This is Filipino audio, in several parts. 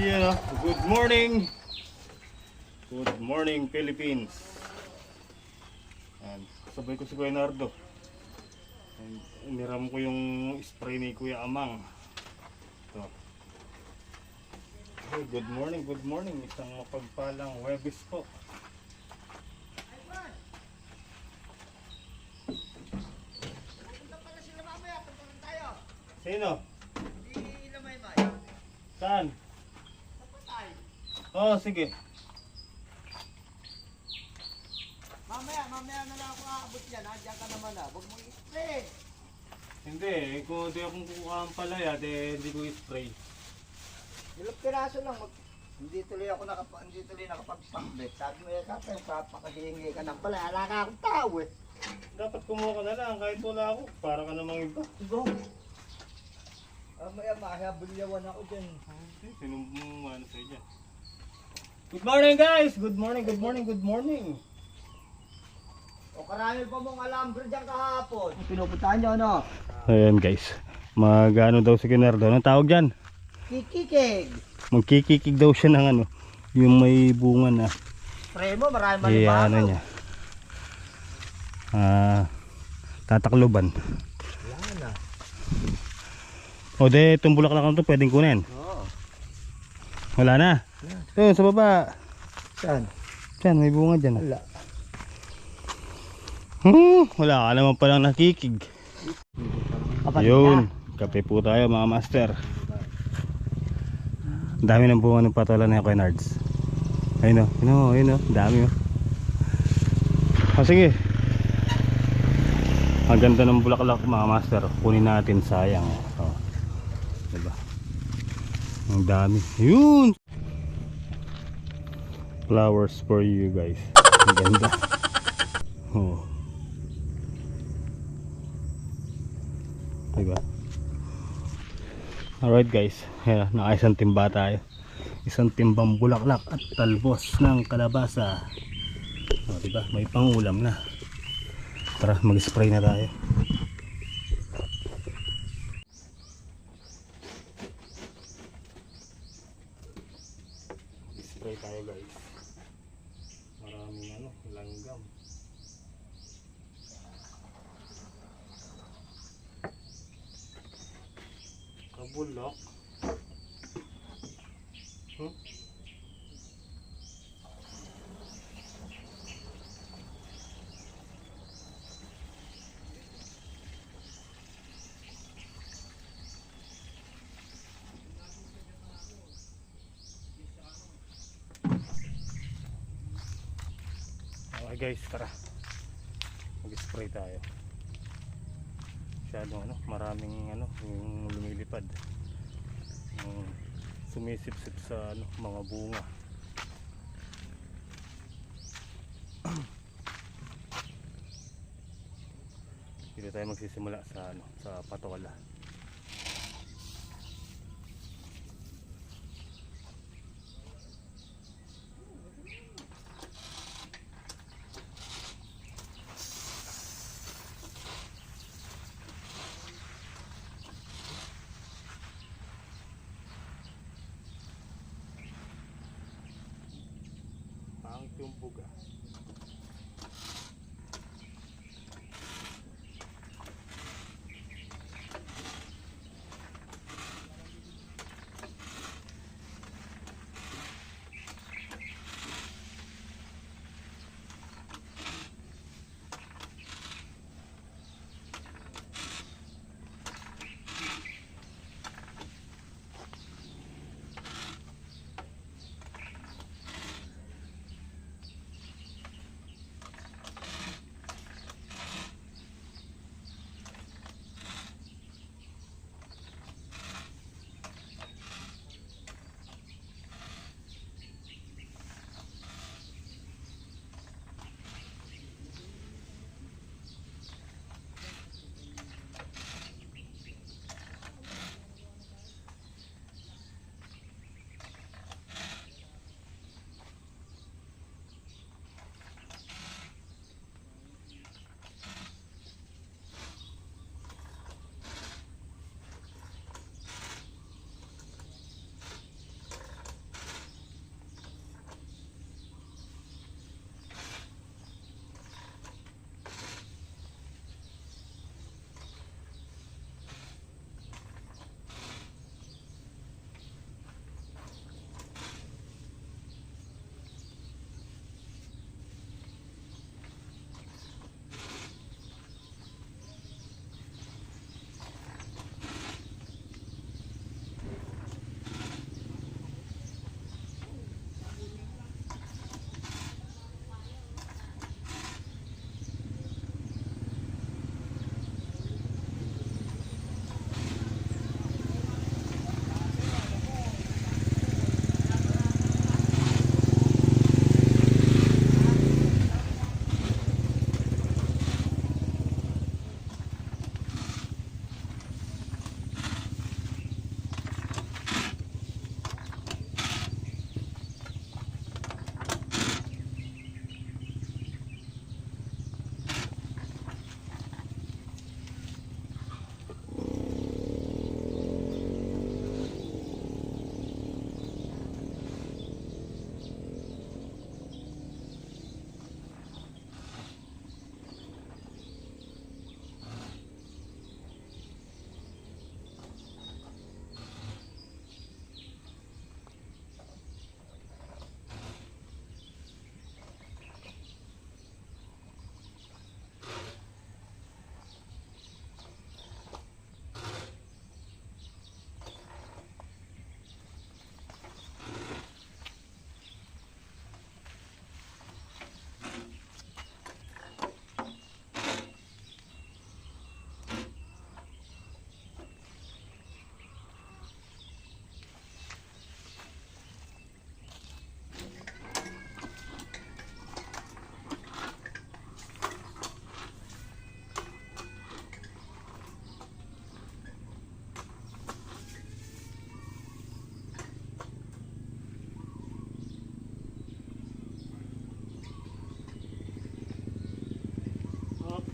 Yeah, good morning. Good morning, Philippines. And sabay ko si Kuya Nardo. And iniram ko yung spray ni Kuya Amang. Ito. Hey, good morning, good morning. Isang mapagpalang Huwebes po. Sino? Saan? Oh, sige. Mamaya na lang ako aabot yan. Diyan ka naman na. Huwag mong i-spray. Hindi, kung di akong kukuha ang palaya, hindi ko i-spray. Ilang piraso lang. Hindi tuloy nakapagpakbet. Sabi mo, kapag papakahingi ka ng pala, ala ka akong tao eh. Dapat kumuha ka na lang kahit wala ako. Para ka namang iba. Go. Mamaya makahabulyawan ako dyan. Sinumbong ano sa'yo dyan. Good morning guys! Good morning, good morning, good morning! O karami pa mong alambre dyan kahapon. Pinupuntahan nyo ano? Ayan guys. Mag-ano daw si Kinardo. Anong tawag dyan? Kikikig. Magkikikig daw siya ng ano. Yung may bunga na. Spray mo, marami Ano malibago. niya. Tatakloban. Yan na. O de, itong bulaklak na ito pwedeng kunin. Oo. Wala na. Ito sa baba. Saan? Diyan, may bunga dyan. Wala. Wala ka naman palang nakikig. Yun. Kape po tayo mga master. Ang dami ng bunga ng patola na Kuya Nards. Ayun o. Ayun o. Dami o. Sige. Ang ganda ng bulaklak mga master. Kunin natin, sayang. Diba? Ang dami. Yun. Flowers for you guys. Ang ganda. Diba? Alright guys. Naka-isang timba tayo. Isang timbang bulaklak at talbos ng kalabasa. Diba? May pangulam na. Tara, mag-spray na tayo. Spray tayo guys. Maraming langgam. Kabulok. Okay guys, tara. Mag-spray tayo. Masyadong maraming yung lumilipad. Yung sumisip-sip sa mga bunga. Dito tayo magsisimula sa patola. Yung buga.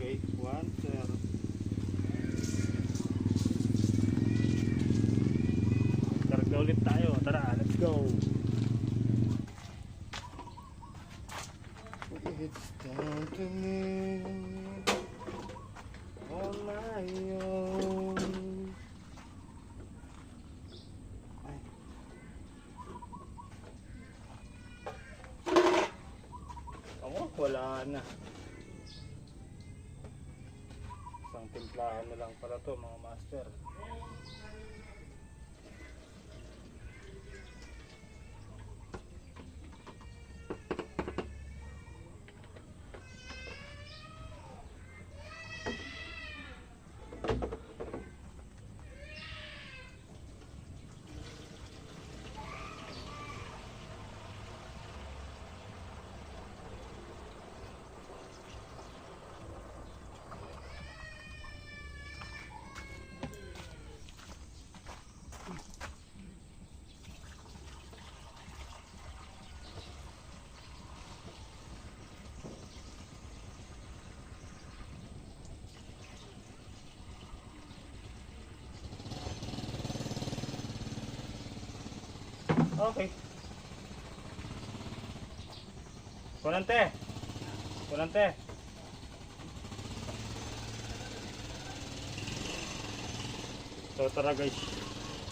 Okay, 1-0. Karga ulit tayo. Tara, let's go. It's time to live on my own. Ay. Ako, wala na. Isang timplahan na lang para to mga master. Okay. Kunante. Kunante. So tara guys,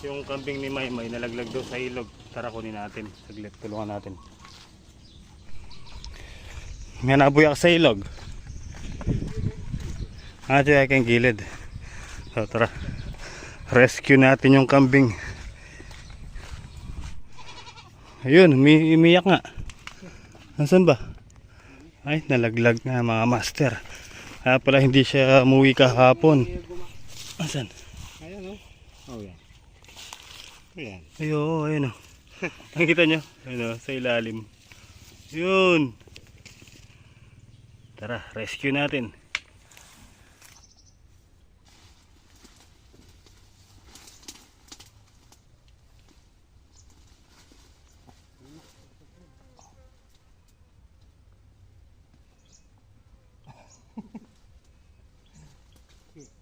yung kambing ni Maymay nalaglag daw sa ilog. Tara kunin natin, saglit tulungan natin. May nabuyak sa ilog. Ito ay kang gilid. So tara, rescue natin yung kambing. Ayun, umiyak nga. Nasaan ba? Ay, nalaglag nga mga master. Kaya pala hindi siya umuwi kahapon. Nasaan? Ayan o. Oh yan. Ayan. Ayun, ayun o. Nakikita nyo? Ayun o, sa ilalim. Yun. Tara, rescue natin.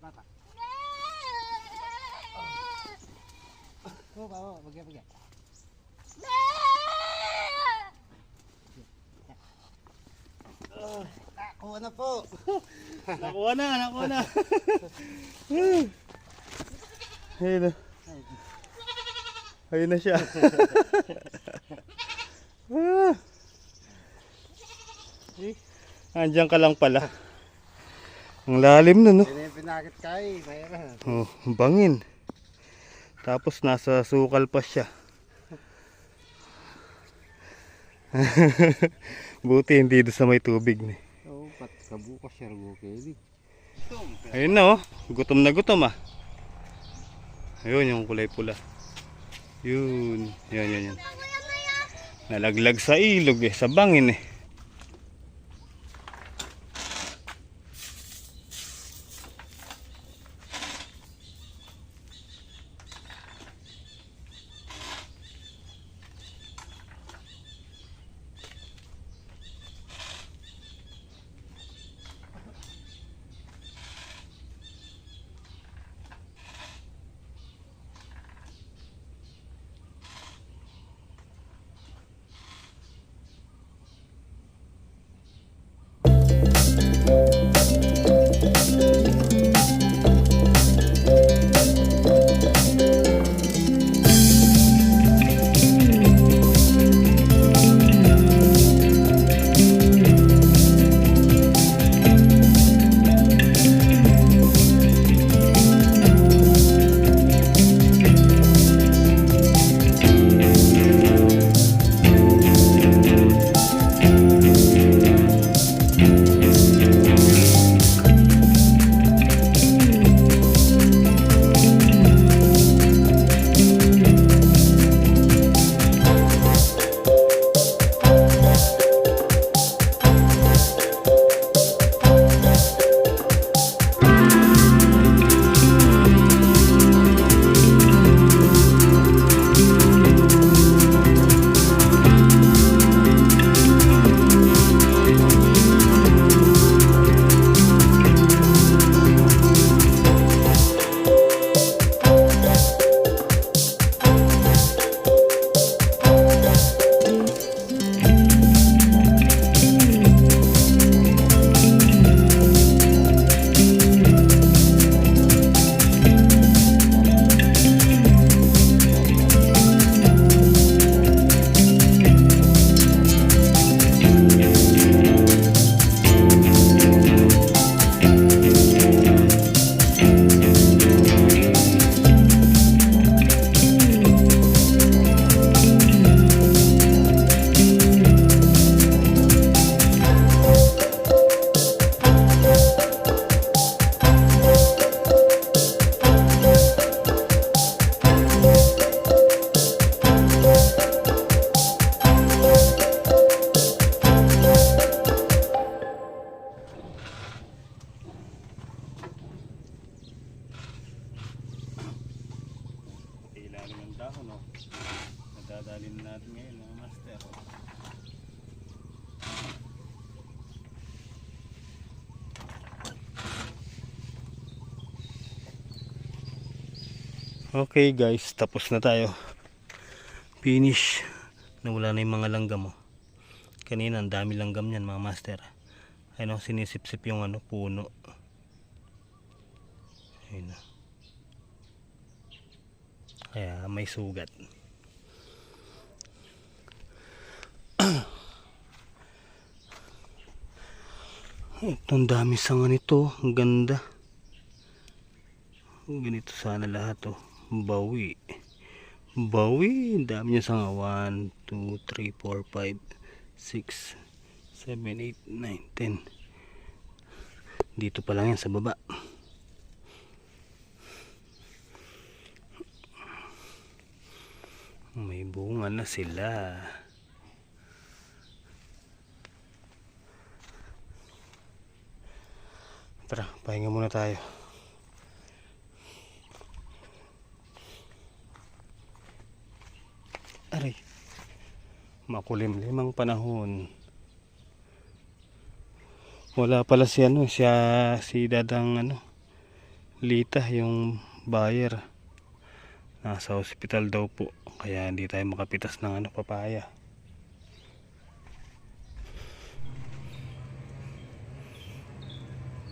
Bata. Oh, bawa, bagya. Nakuha na po. Nakuha na, nakuha na. Ayun na. Ayun na siya. Andiyan ka lang pala. Ang lalim nun, no? Yan yung pinakit kay. Mayroon. Oh, bangin. Tapos nasa sukal pa siya. Buti hindi doon sa may tubig na. Oo, pat kabukas siya rugukili. Ayun na, oh. Gutom na gutom ah. Ayun yung kulay pula. Yun. Yan. Nalaglag sa ilog eh, sa bangin eh. dahon, oh. Nadadalin natin ngayon, mga master. Okay guys, tapos na tayo. Finish. Nawala na yung mga langgam, oh. Kanina ang dami langgam niyan, mga master. Ayun, oh, sinisip-sip yung ano, puno. Ayun, oh. Kaya may sugat. Ito, ang dami sanga nito. Ang ganda. Ganito sana lahat, oh. Bawi. Bawi. Ang dami niya sanga. 1, 2, 3, 4, 5, 6, 7, 8, 9, 10. Dito pa lang yan sa baba. May bunga na sila. Tara, pahinga muna tayo. Aray, makulimlim ang panahon. Wala pala si si Dadang Lita, yung buyer. Nasa hospital daw po, kaya hindi tayo makapitas ng papaya.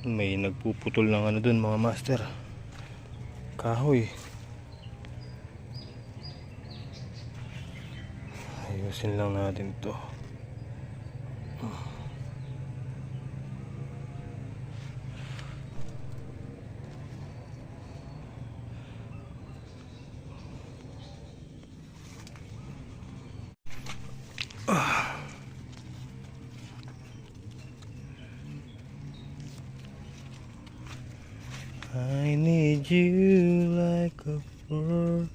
May nagpuputol ng dun, mga master. Kahoy. Ayusin lang natin to. I need you like a bird.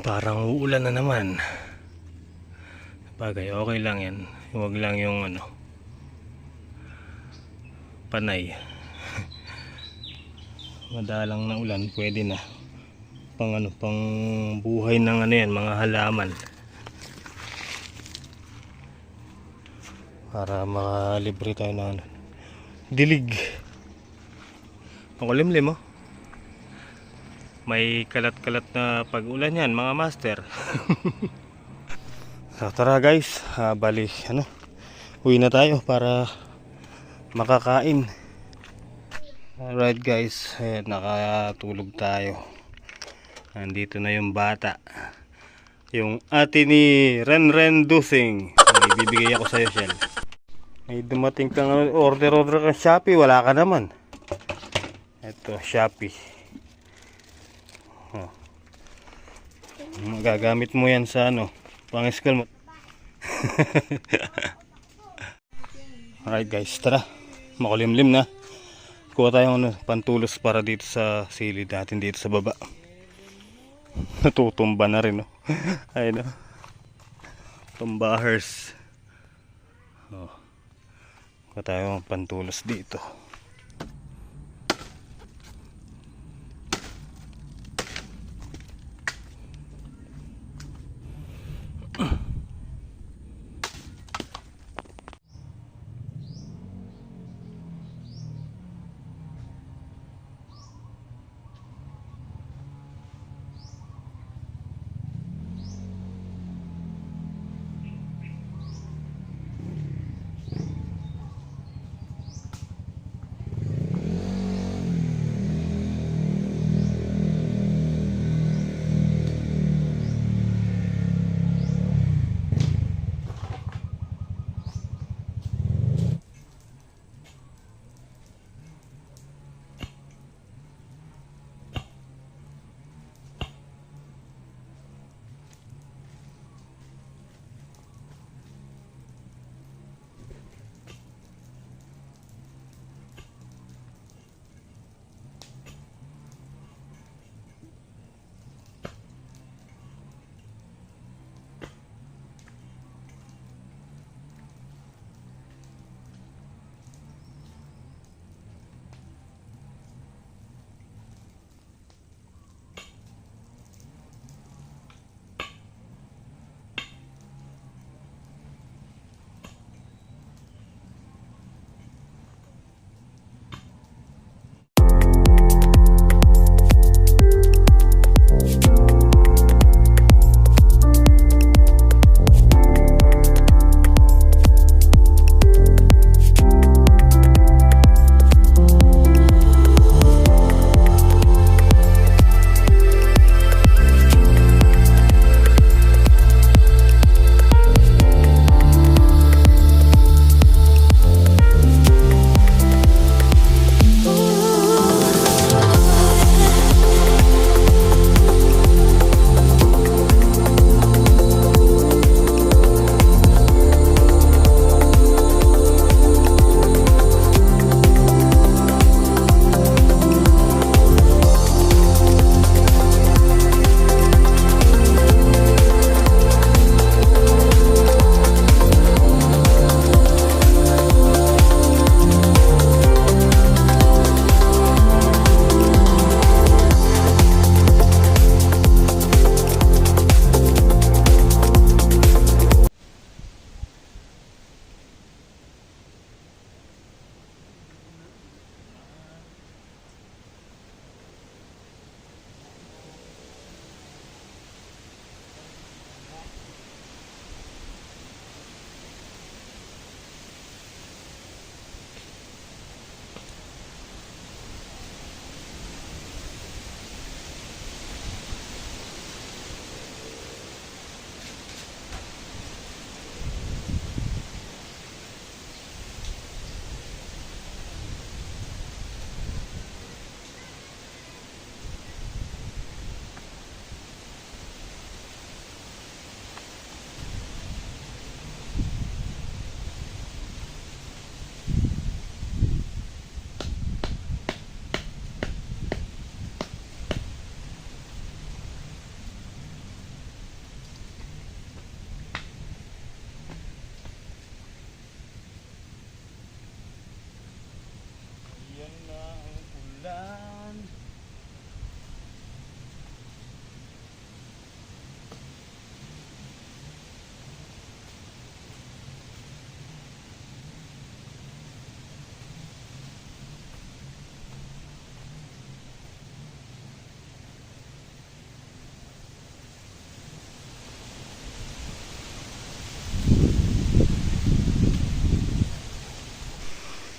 Parang uulan na naman. Bagay, okay lang yan. Huwag lang yung panay. Madalang na ulan, pwede na. Pang buhay ng yan, mga halaman. Para makalibre tayo ng dilig. Makulimlim, oh. May kalat-kalat na pag-ulan yan, mga master. So tara guys, bali uwi na tayo para makakain. Alright guys, ayan, nakatulog tayo. Nandito na yung bata, yung ate ni Ren Dusing. May bibigay ako sa'yo, Shell. May dumating kang order kang Shopee, wala ka naman. Ito, Shopee. Magagamit mo yan sa pang-school mo. Alright guys, tara. Makulimlim na. Kuha tayong pantulos para dito sa silid natin dito sa baba. Natutumba na rin, ayun, tumbahers. Kuha tayong pantulos dito.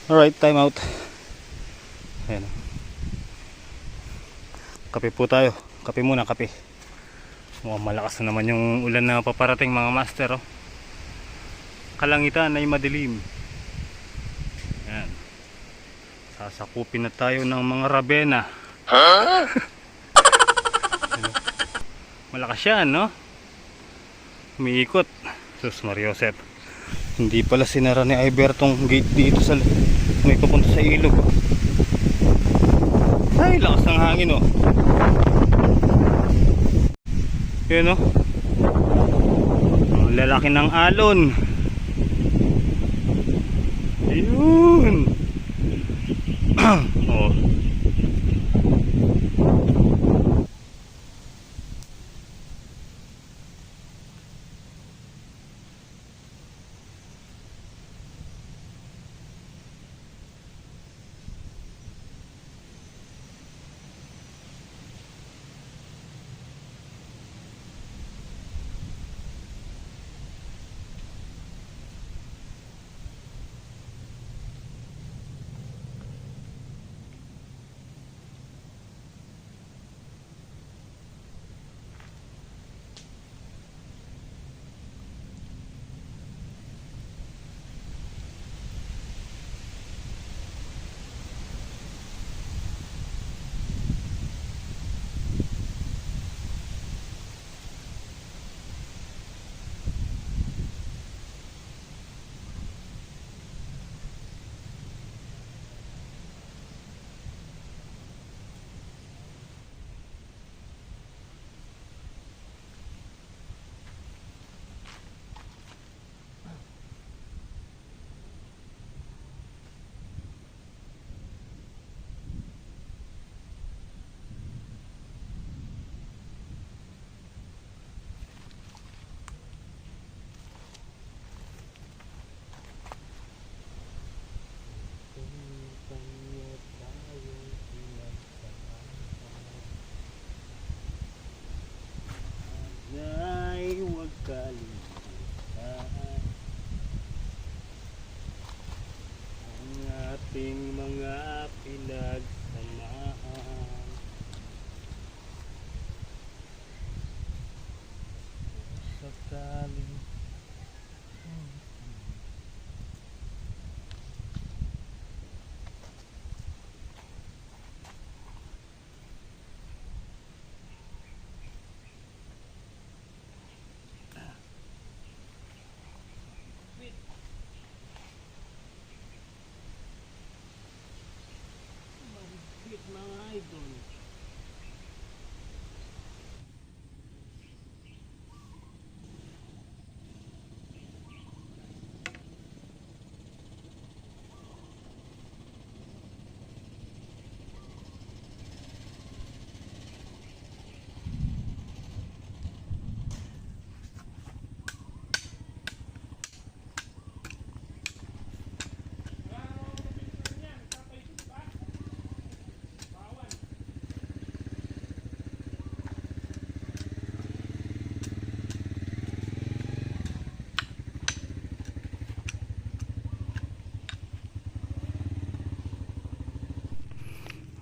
Alright, time out. Ayan. Kape po tayo. Kape muna, kape. Mukhang malakas na naman yung ulan na paparating mga master. Oh. Kalangitan ay madilim. Ayan. Sasakupin na tayo ng mga rabena. Huh? Malakas yan, no? Umiikot. Sus Mariosep. Hindi pala sinara ni Iber tong gate dito sa may papunta sa ilog. Oh. Ay, lakas ng hangin, oh. Yun, oh. Ang lalaki ng alon. Ayun. Oh. Ay, huwag kalimutan ang ating mga pinagsamahan. Sakali mga idol.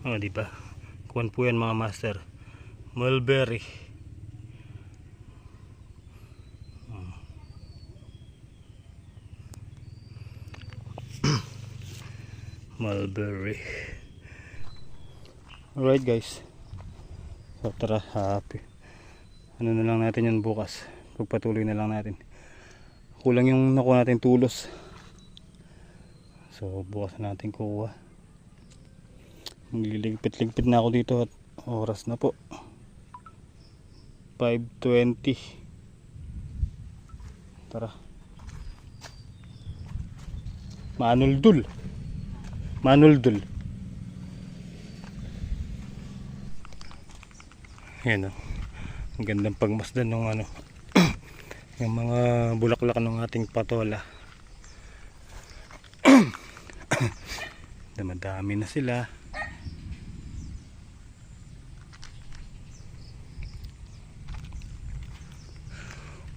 Oh, di ba? Kuwan po yan mga master. Mulberry. Oh. Mulberry. Alright guys. So tara, happy. Ano na lang natin yan bukas. Pagpatuloy na lang natin. Kulang yung nakuha natin tulos. So bukas na natin kuha. Liligpit-ligpit na ako dito at oras na po 5:20. Tara. Manuldul. Yan o. Ang gandang pagmasdan ng ano yung mga bulaklak ng ating patola. Damadami na sila.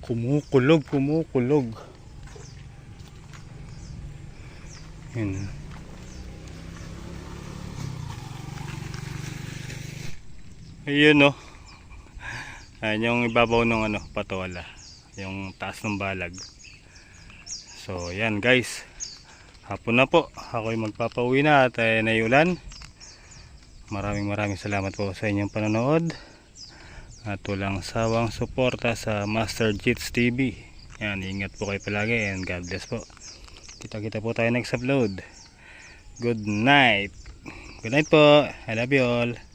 Kumukulog. Yan. Ayun no. Ayan yung ibabaw ng ano, patola. Yung taas ng balag. So yan guys. Hapon na po. Ako'y magpapauwi na at naiulan. Maraming salamat po sa inyong panonood. At walang sawang suporta sa Master Jits TV. Yan, ingat po kayo palagi and God bless po. Kita-kita po tayo next upload. Good night. Good night po. I love you all.